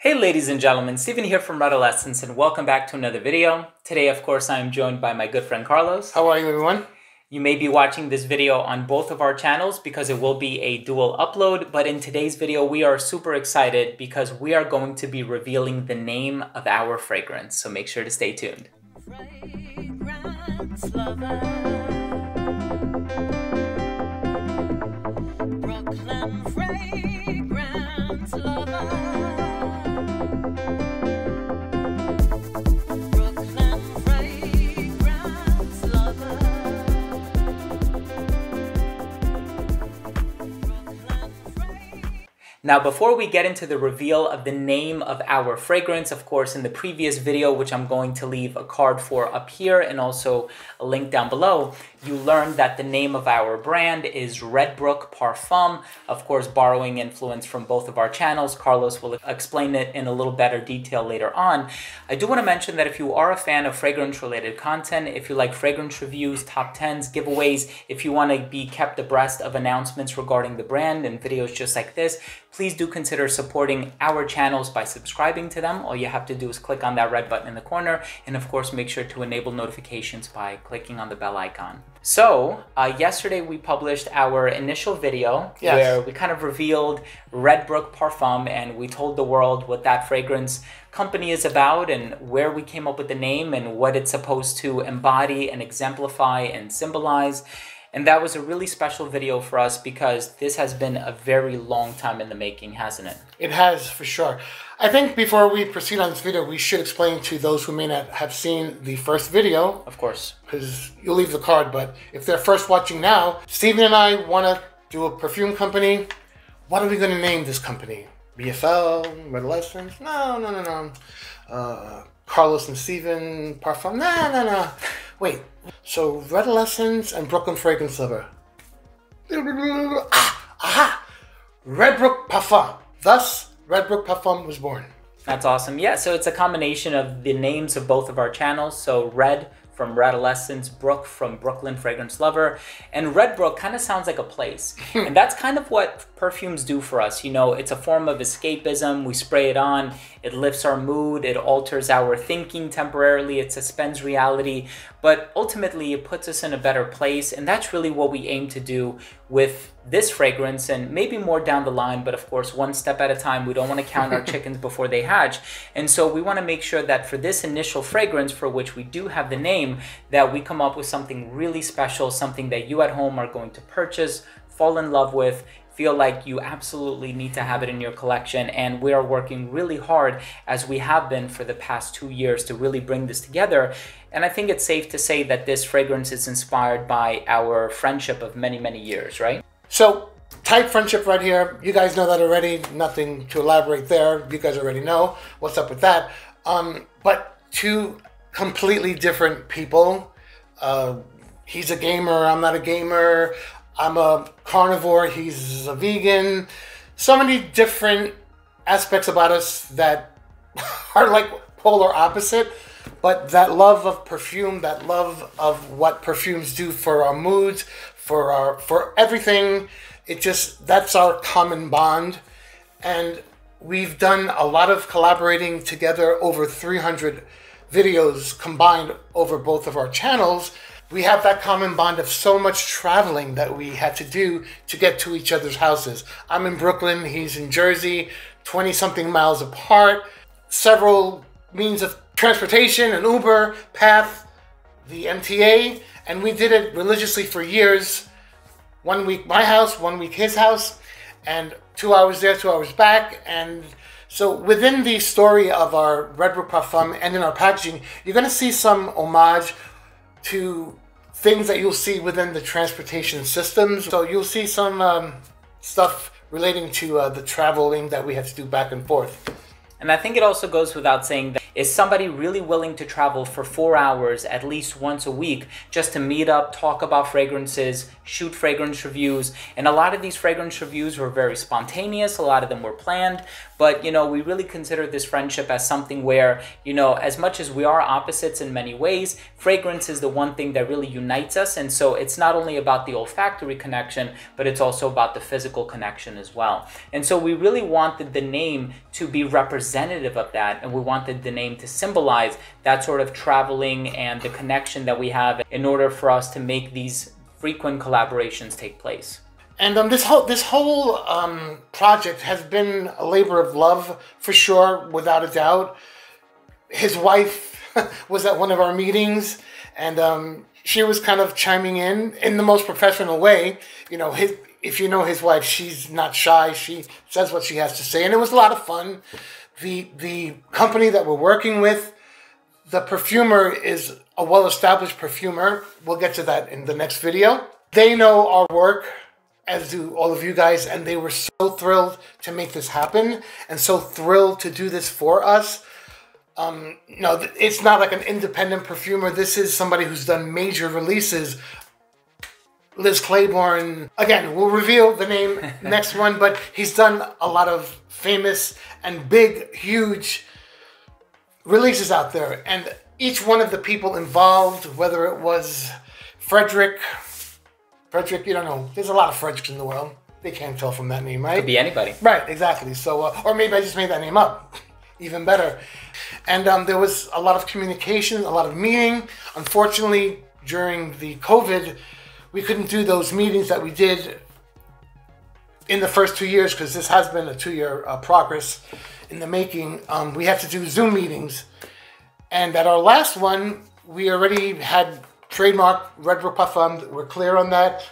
Hey ladies and gentlemen, Steven here from Red Essence and welcome back to another video. Today, of course, I am joined by my good friend Carlos. How are you, everyone? You may be watching this video on both of our channels because it will be a dual upload, but in today's video, we are super excited because we are going to be revealing the name of our fragrance, so make sure to stay tuned. Fragrance lover. Brooklyn fragrance lover. Now, before we get into the reveal of the name of our fragrance, of course, in the previous video, which I'm going to leave a card for up here and also a link down below, you learned that the name of our brand is RedBrook Parfums, of course, borrowing influence from both of our channels. Carlos will explain it in a little better detail later on. I do want to mention that if you are a fan of fragrance-related content, if you like fragrance reviews, top 10s, giveaways, if you want to be kept abreast of announcements regarding the brand and videos just like this, please do consider supporting our channels by subscribing to them. All you have to do is click on that red button in the corner, and of course, make sure to enable notifications by clicking on the bell icon. So, yesterday we published our initial video where we kind of revealed RedBrook Parfums, and we told the world what that fragrance company is about and where we came up with the name and what it's supposed to embody and exemplify and symbolize. And that was a really special video for us because this has been a very long time in the making, hasn't it? It has, for sure. I think before we proceed on this video, we should explain to those who may not have seen the first video. Of course. Because you'll leave the card, but if they're first watching now, Steven and I want to do a perfume company. What are we going to name this company? BFL? Red Essence? No. Carlos and Steven Parfum? No. Wait. So, Red Essence and Brooklyn Fragrance Lover. Aha! RedBrook Parfum. Thus, RedBrook Parfum was born. That's awesome. Yeah, so it's a combination of the names of both of our channels. So, Red from Red Essence, Brook from Brooklyn Fragrance Lover. And RedBrook kind of sounds like a place. And that's kind of what perfumes do for us. You know, it's a form of escapism. We spray it on, it lifts our mood, it alters our thinking temporarily, it suspends reality, but ultimately it puts us in a better place. And that's really what we aim to do with this fragrance, and maybe more down the line, but of course, one step at a time. We don't want to count our chickens before they hatch. And so we want to make sure that for this initial fragrance, for which we do have the name, that we come up with something really special, something that you at home are going to purchase, fall in love with, feel like you absolutely need to have it in your collection. And we are working really hard, as we have been for the past 2 years, to really bring this together. And I think it's safe to say that this fragrance is inspired by our friendship of many, many years, right? So, tight friendship right here. You guys know that already. Nothing to elaborate there. You guys already know what's up with that. But two completely different people. He's a gamer. I'm not a gamer. I'm a carnivore. He's a vegan. So many different aspects about us that are like polar opposite. But that love of perfume, that love of what perfumes do for our moods, for everything, that's our common bond. And we've done a lot of collaborating together, over 300 videos combined over both of our channels. We have that common bond of so much traveling that we had to do to get to each other's houses. I'm in Brooklyn, he's in Jersey, 20-something miles apart, several means of transportation, an Uber, Path, the MTA, and we did it religiously for years. 1 week my house, 1 week his house, and 2 hours there, 2 hours back. And so within the story of our RedBrook Parfum and in our packaging, you're going to see some homage to things that you'll see within the transportation systems. So you'll see some stuff relating to the traveling that we had to do back and forth. And I think it also goes without saying that is somebody really willing to travel for 4 hours at least once a week just to meet up, talk about fragrances, shoot fragrance reviews. And a lot of these fragrance reviews were very spontaneous. A lot of them were planned. But, you know, we really consider this friendship as something where, you know, as much as we are opposites in many ways, fragrance is the one thing that really unites us. And so it's not only about the olfactory connection, but it's also about the physical connection as well. And so we really wanted the name to be representative of that. And we wanted the name to symbolize that sort of traveling and the connection that we have in order for us to make these frequent collaborations take place. And this whole project has been a labor of love, for sure, without a doubt. His wife was at one of our meetings, and she was kind of chiming in the most professional way. You know, if you know his wife, she's not shy. She says what she has to say, and it was a lot of fun. The company that we're working with, the perfumer is a well-established perfumer. We'll get to that in the next video. They know our work, as do all of you guys, and they were so thrilled to make this happen and so thrilled to do this for us. No, it's not like an independent perfumer. This is somebody who's done major releases. Liz Claiborne, again, we'll reveal the name next one, but he's done a lot of famous and big, huge releases out there. And each one of the people involved, whether it was Frederick, you don't know. There's a lot of Fredericks in the world. They can't tell from that name, right? Could be anybody. Right, exactly. So, or maybe I just made that name up. Even better. And there was a lot of communication, a lot of meeting. Unfortunately, during the COVID, we couldn't do those meetings that we did in the first 2 years, because this has been a 2-year progress in the making. We had to do Zoom meetings. And at our last one, we already had trademark RedBrook Parfums. We're clear on that.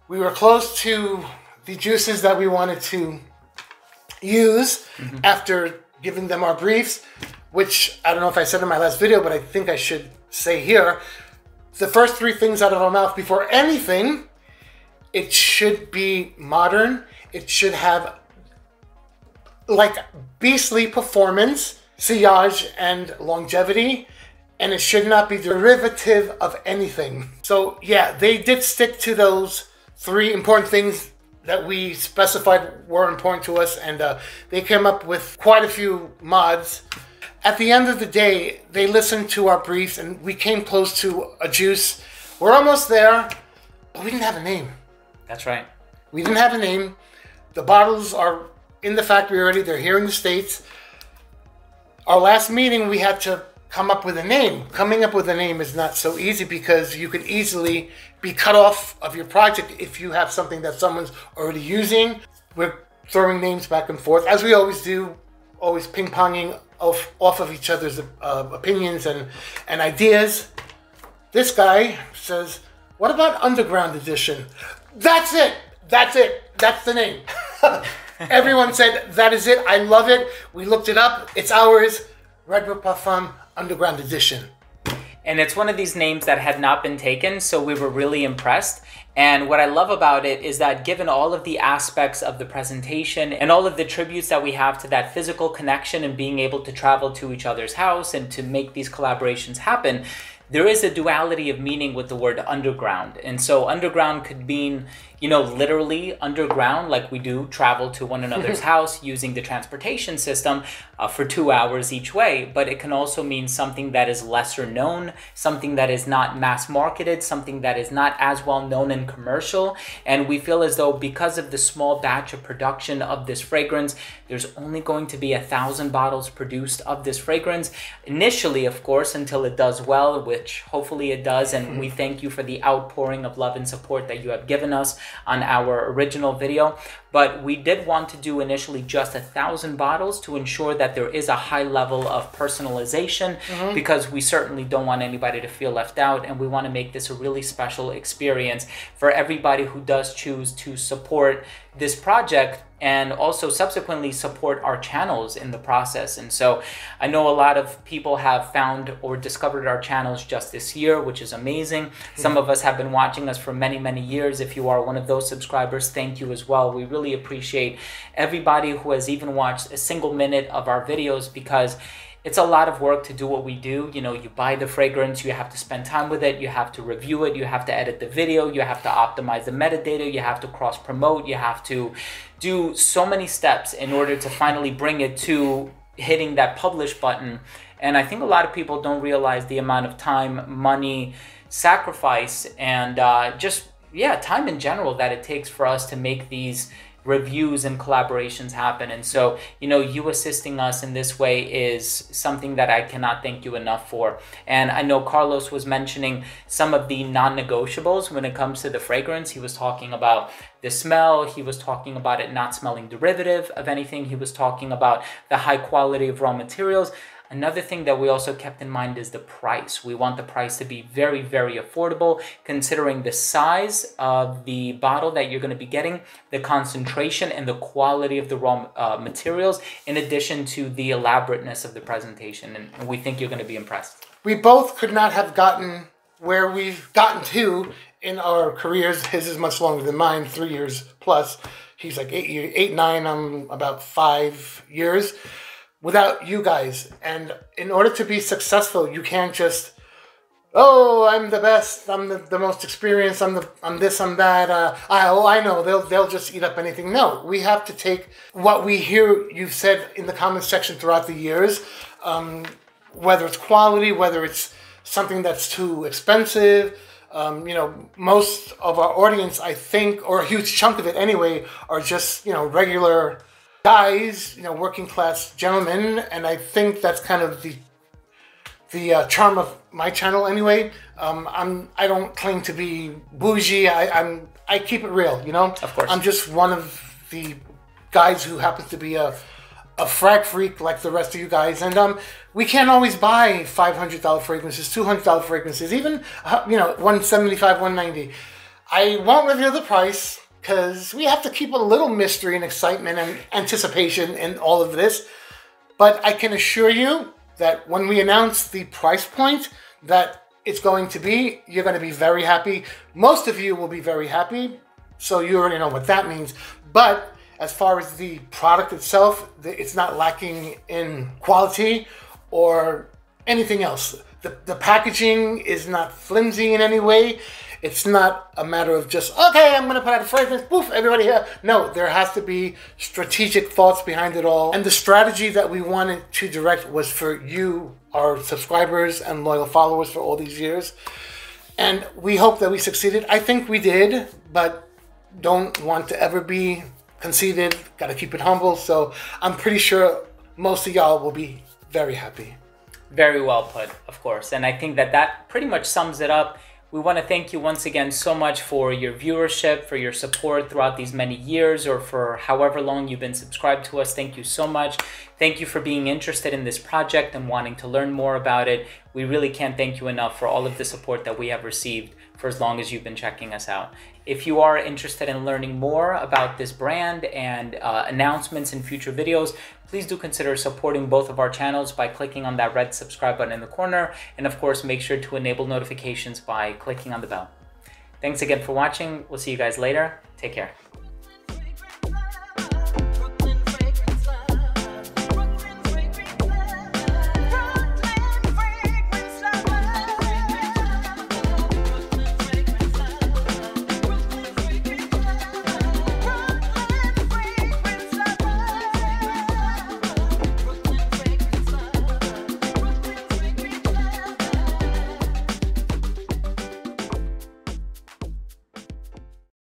We were close to the juices that we wanted to use after giving them our briefs, which I don't know if I said in my last video, but I think I should say here. The first 3 things out of our mouth before anything, it should be modern. It should have like beastly performance, sillage, and longevity. And it should not be derivative of anything. So yeah, they did stick to those 3 important things that we specified were important to us, and they came up with quite a few mods. At the end of the day, they listened to our briefs, and we came close to a juice. We're almost there, but we didn't have a name. That's right. We didn't have a name. The bottles are in the factory already. They're here in the States. Our last meeting, we had to come up with a name. Coming up with a name is not so easy, because you could easily be cut off of your project if you have something that someone's already using. We're throwing names back and forth, as we always do, always ping-ponging off of each other's opinions and ideas. This guy says, what about Underground Edition? That's it. That's it. That's the name. Everyone said, that is it. I love it. We looked it up. It's ours. RedBrook Parfum Underground Edition. And it's one of these names that had not been taken, so we were really impressed. And what I love about it is that given all of the aspects of the presentation and all of the tributes that we have to that physical connection and being able to travel to each other's house and to make these collaborations happen, there is a duality of meaning with the word underground. And so underground could mean, you know, literally underground, like we do travel to one another's house using the transportation system for 2 hours each way. But it can also mean something that is lesser known, something that is not mass marketed, something that is not as well known and commercial. And we feel as though because of the small batch of production of this fragrance, there's only going to be 1,000 bottles produced of this fragrance. Initially, of course, until it does well, which hopefully it does. And we thank you for the outpouring of love and support that you have given us on our original video. But we did want to do initially just 1,000 bottles to ensure that there is a high level of personalization, because we certainly don't want anybody to feel left out, and we want to make this a really special experience for everybody who does choose to support this project and also subsequently support our channels in the process. And so I know a lot of people have found or discovered our channels just this year, which is amazing. Some of us have been watching us for many, many years. If you are one of those subscribers, thank you as well. We really appreciate everybody who has even watched a single minute of our videos, because It's a lot of work to do what we do. You know, you buy the fragrance, you have to spend time with it, you have to review it, you have to edit the video, you have to optimize the metadata, you have to cross promote, you have to do so many steps in order to finally bring it to hitting that publish button. And I think a lot of people don't realize the amount of time, money, sacrifice, and time in general that it takes for us to make these reviews and collaborations happen. And so, you know, you assisting us in this way is something that I cannot thank you enough for. And I know Carlos was mentioning some of the non-negotiables when it comes to the fragrance. He was talking about the smell. He was talking about it not smelling derivative of anything. He was talking about the high quality of raw materials. Another thing that we also kept in mind is the price. We want the price to be very, very affordable, considering the size of the bottle that you're going to be getting, the concentration and the quality of the raw materials, in addition to the elaborateness of the presentation. And we think you're going to be impressed. We both could not have gotten where we've gotten to in our careers. His is much longer than mine, 3 years plus. He's like 8, 9, I'm about 5 years. Without you guys. And in order to be successful, you can't just, oh, I'm the best, I'm the most experienced, I'm this, I'm that, I know, they'll just eat up anything. No, we have to take what we hear you've said in the comment section throughout the years, whether it's quality, whether it's something that's too expensive. You know, most of our audience, I think, or a huge chunk of it anyway, are just, you know, regular guys, you know, working class gentlemen, and I think that's kind of the charm of my channel anyway. I don't claim to be bougie. I keep it real, you know. Of course. I'm just one of the guys who happens to be a frag freak like the rest of you guys, and we can't always buy $500 fragrances, $200 fragrances, even you know, $175, $190. I won't reveal the price, because we have to keep a little mystery and excitement and anticipation in all of this. But I can assure you that when we announce the price point that it's going to be, you're going to be very happy. Most of you will be very happy, so you already know what that means. But as far as the product itself, it's not lacking in quality or anything else. The packaging is not flimsy in any way. It's not a matter of just, okay, I'm going to put out a fragrance, poof, everybody here. No, there has to be strategic thoughts behind it all. And the strategy that we wanted to direct was for you, our subscribers and loyal followers for all these years. And we hope that we succeeded. I think we did, but don't want to ever be conceited. Got to keep it humble. So I'm pretty sure most of y'all will be very happy. Very well put, of course. And I think that pretty much sums it up. We want to thank you once again so much for your viewership, for your support throughout these many years, or for however long you've been subscribed to us. Thank you so much. Thank you for being interested in this project and wanting to learn more about it. We really can't thank you enough for all of the support that we have received for as long as you've been checking us out. If you are interested in learning more about this brand and announcements in future videos, please do consider supporting both of our channels by clicking on that red subscribe button in the corner. And of course, make sure to enable notifications by clicking on the bell. Thanks again for watching. We'll see you guys later. Take care.